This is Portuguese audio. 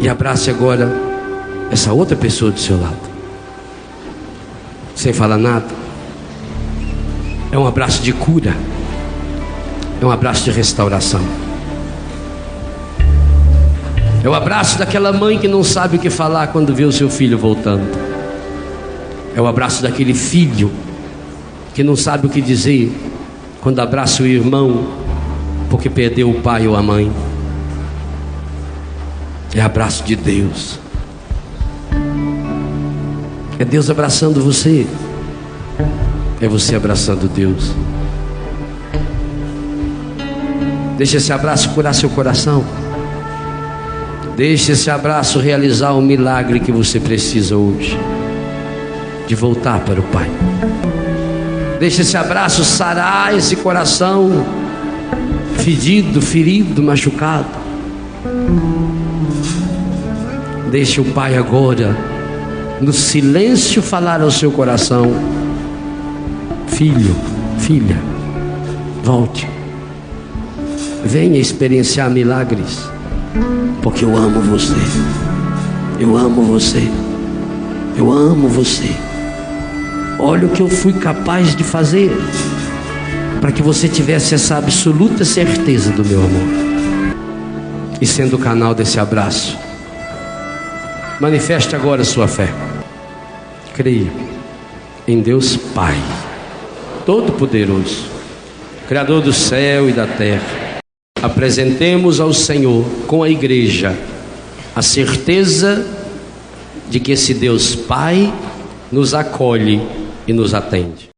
E abrace agora essa outra pessoa do seu lado, sem falar nada. É um abraço de cura, é um abraço de restauração. É o abraço daquela mãe que não sabe o que falar quando vê o seu filho voltando. É o abraço daquele filho que não sabe o que dizer quando abraça o irmão porque perdeu o pai ou a mãe. É abraço de Deus. É Deus abraçando você. É você abraçando Deus. Deixa esse abraço curar seu coração. Deixe esse abraço realizar o milagre que você precisa hoje, de voltar para o Pai. Deixe esse abraço sarar esse coração fedido, ferido, machucado. Deixe o Pai agora, no silêncio, falar ao seu coração: filho, filha, volte. Venha experienciar milagres. Porque eu amo você, eu amo você, eu amo você. Olha o que eu fui capaz de fazer para que você tivesse essa absoluta certeza do meu amor. E sendo o canal desse abraço, manifeste agora a sua fé. Creia em Deus Pai Todo-Poderoso, Criador do céu e da terra. Apresentemos ao Senhor com a igreja a certeza de que esse Deus Pai nos acolhe e nos atende.